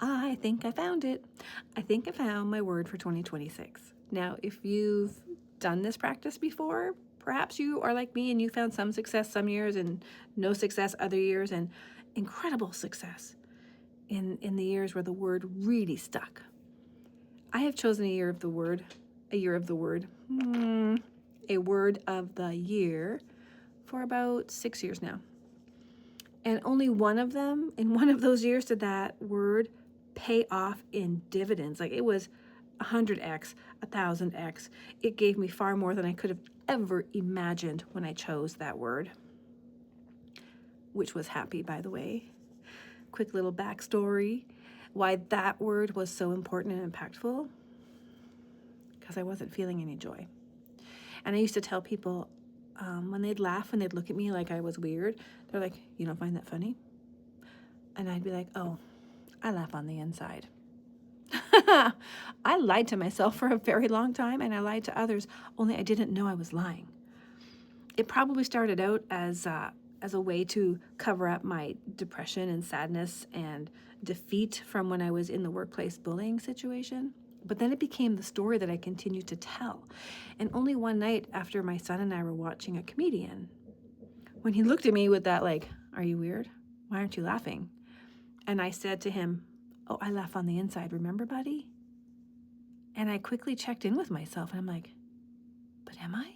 I think I found it. I think I found my word for 2026. Now, if you've done this practice before, perhaps you are like me and you found some success some years and no success other years, and incredible success in the years where the word really stuck. I have chosen a year of the word, a word of the year for about 6 years now. And only one of them, in one of those years, did that word pay off in dividends. Like, it was 100x, 1,000x. It gave me far more than I could have ever imagined when I chose that word, which was happy, by the way. Quick little backstory why that word was so important and impactful: because I wasn't feeling any joy. And I used to tell people, when they'd laugh and they'd look at me like I was weird, they're like, "You don't find that funny?" And I'd be like, "Oh, I laugh on the inside." I lied to myself for a very long time, and I lied to others, only I didn't know I was lying. It probably started out as a way to cover up my depression and sadness and defeat from when I was in the workplace bullying situation. But then it became the story that I continued to tell. And only one night, after my son and I were watching a comedian, when he looked at me with that, like, "Are you weird? Why aren't you laughing?" And I said to him, "Oh, I laugh on the inside, remember, buddy?" And I quickly checked in with myself, and I'm like, "But am I?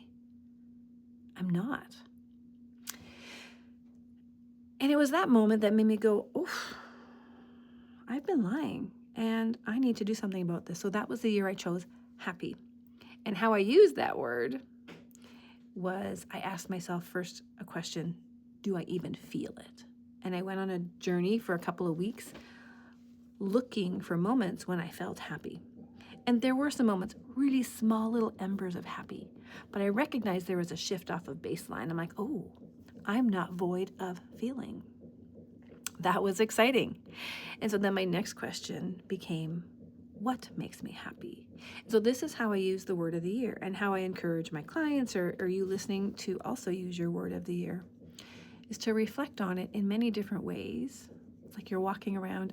I'm not." And it was that moment that made me go, "Oof, I've been lying, and I need to do something about this." So that was the year I chose happy. And how I used that word was, I asked myself first a question: do I even feel it? And I went on a journey for a couple of weeks looking for moments when I felt happy. And there were some moments, really small little embers of happy, but I recognized there was a shift off of baseline. I'm like, "Oh, I'm not void of feeling." That was exciting. And so then my next question became, what makes me happy? So this is how I use the word of the year, and how I encourage my clients, or you listening, to also use your word of the year, is to reflect on it in many different ways. It's like you're walking around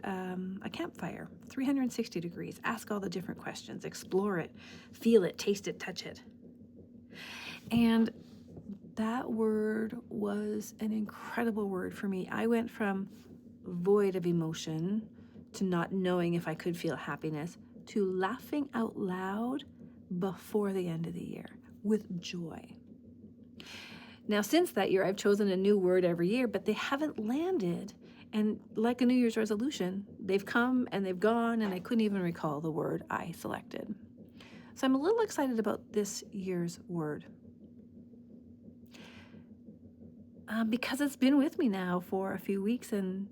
a campfire, 360 degrees. Ask all the different questions, explore it, feel it, taste it, touch it. And that word was an incredible word for me. I went from void of emotion to not knowing if I could feel happiness to laughing out loud before the end of the year with joy. Now, since that year, I've chosen a new word every year, but they haven't landed. And like a New Year's resolution, they've come and they've gone, and I couldn't even recall the word I selected. So I'm a little excited about this year's word, because it's been with me now for a few weeks, and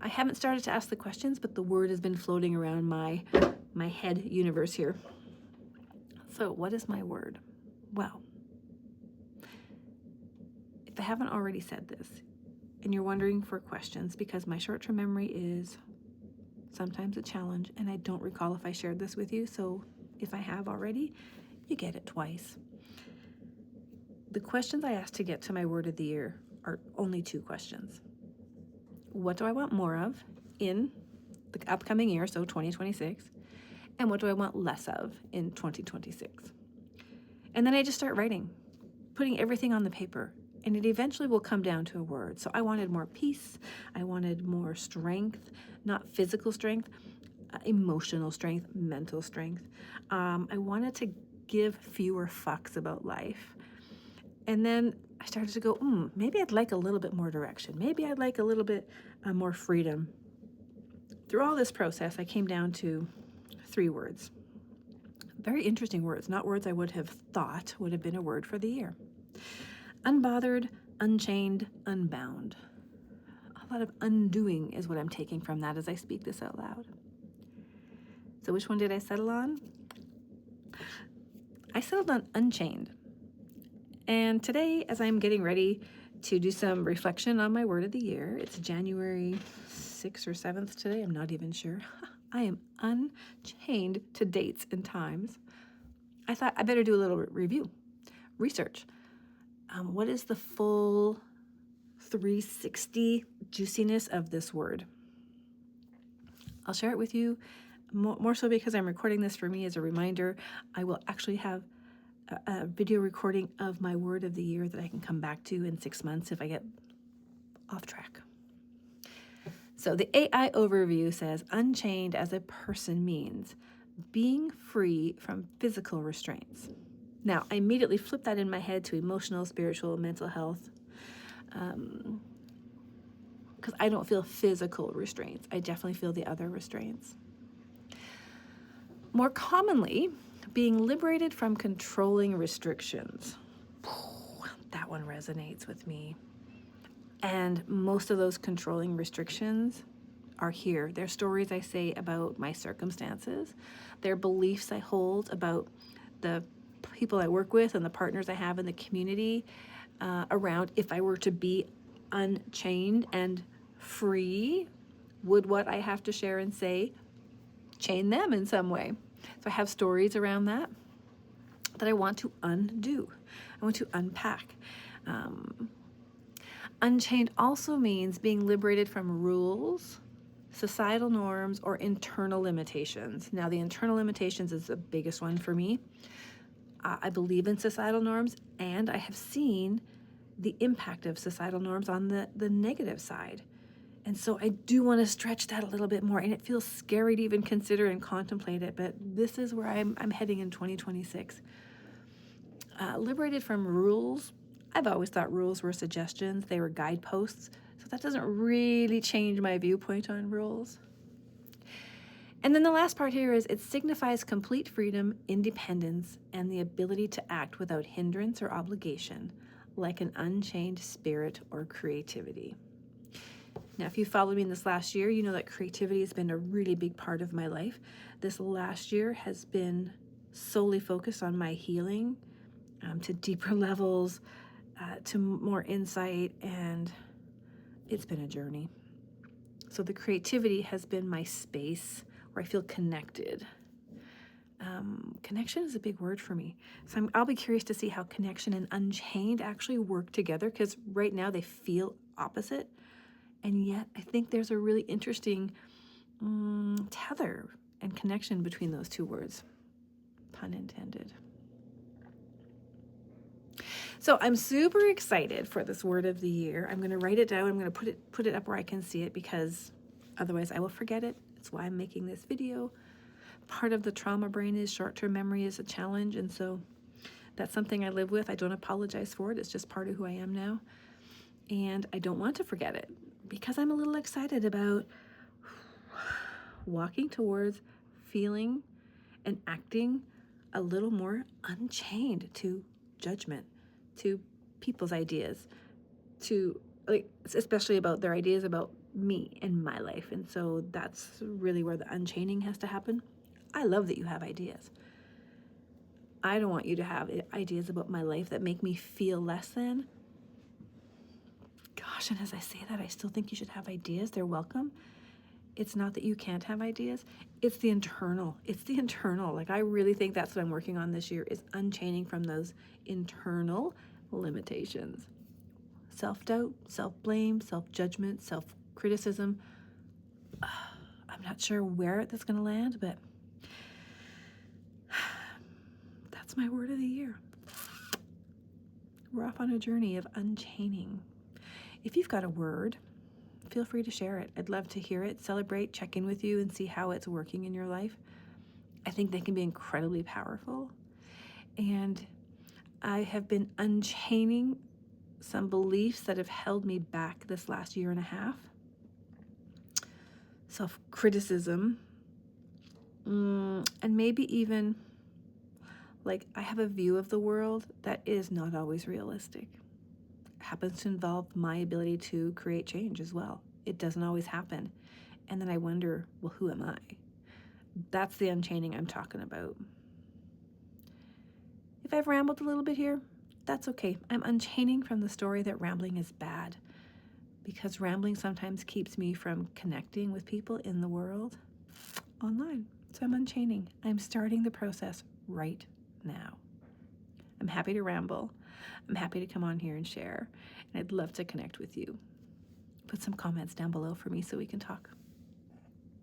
I haven't started to ask the questions, but the word has been floating around my head universe here. So what is my word? Well, if I haven't already said this, and you're wondering for questions, because my short-term memory is sometimes a challenge, and I don't recall if I shared this with you, so if I have already, you get it twice. The questions I asked to get to my word of the year are only 2 questions. What do I want more of in the upcoming year, so 2026? And what do I want less of in 2026? And then I just start writing, putting everything on the paper, and it eventually will come down to a word. So I wanted more peace. I wanted more strength, not physical strength, emotional strength, mental strength. I wanted to give fewer fucks about life. And then I started to go, maybe I'd like a little bit more direction. Maybe I'd like a little bit more freedom. Through all this process, I came down to 3 words. Very interesting words, not words I would have thought would have been a word for the year. Unbothered, unchained, unbound. A lot of undoing is what I'm taking from that as I speak this out loud. So which one did I settle on? I settled on unchained. And today, as I'm getting ready to do some reflection on my word of the year, it's January 6th or 7th today, I'm not even sure. I am unchained to dates and times. I thought I better do a little review, research. What is the full 360 juiciness of this word? I'll share it with you more so because I'm recording this for me as a reminder. I will actually have a video recording of my word of the year that I can come back to in 6 months if I get off track. So the AI overview says unchained as a person means being free from physical restraints. Now, I immediately flip that in my head to emotional, spiritual, mental health, because I don't feel physical restraints. I definitely feel the other restraints. More commonly, being liberated from controlling restrictions. That one resonates with me. And most of those controlling restrictions are here. They're stories I say about my circumstances. They're beliefs I hold about the people I work with and the partners I have in the community around if I were to be unchained and free, would what I have to share and say chain them in some way? So I have stories around that I want to undo. I want to unpack. Unchained also means being liberated from rules, societal norms, or internal limitations. Now, the internal limitations is the biggest one for me. I believe in societal norms, and I have seen the impact of societal norms on the negative side. And so I do want to stretch that a little bit more, and it feels scary to even consider and contemplate it, but this is where I'm heading in 2026. Liberated from rules. I've always thought rules were suggestions. They were guideposts. So that doesn't really change my viewpoint on rules. And then the last part here is it signifies complete freedom, independence, and the ability to act without hindrance or obligation, like an unchained spirit or creativity. Now, if you followed me in this last year, you know that creativity has been a really big part of my life. This last year has been solely focused on my healing to deeper levels, to more insight, and it's been a journey. So the creativity has been my space where I feel connected. Connection is a big word for me. So I'll be curious to see how connection and unchained actually work together, because right now they feel opposite. And yet I think there's a really interesting tether and connection between those two words. Pun intended. So I'm super excited for this word of the year. I'm going to write it down. I'm going to put it up where I can see it, because otherwise I will forget it. That's why I'm making this video. Part of the trauma brain is short-term memory is a challenge, and so that's something I live with. I don't apologize for it. It's just part of who I am now. And I don't want to forget it, because I'm a little excited about walking towards feeling and acting a little more unchained to judgment, to people's ideas, to especially about their ideas about me and my life. And so that's really where the unchaining has to happen. I love that you have ideas. I don't want you to have ideas about my life that make me feel less than. Gosh, and as I say that, I still think you should have ideas. They're welcome. It's not that you can't have ideas. It's the internal. It's the internal. I really think that's what I'm working on this year, is unchaining from those internal limitations. Self-doubt, self-blame, self-judgment, self-criticism. I'm not sure where that's going to land, but that's my word of the year. We're off on a journey of unchaining. If you've got a word, feel free to share it. I'd love to hear it, celebrate, check in with you, and see how it's working in your life. I think they can be incredibly powerful. And I have been unchaining some beliefs that have held me back this last year and a half. Self-criticism, and maybe even I have a view of the world that is not always realistic. It happens to involve my ability to create change as well. It doesn't always happen. And then I wonder, well, who am I? That's the unchaining I'm talking about. If I've rambled a little bit here, that's okay. I'm unchaining from the story that rambling is bad, because rambling sometimes keeps me from connecting with people in the world online. So I'm unchaining. I'm starting the process right now. I'm happy to ramble. I'm happy to come on here and share, and I'd love to connect with you. Put some comments down below for me so we can talk.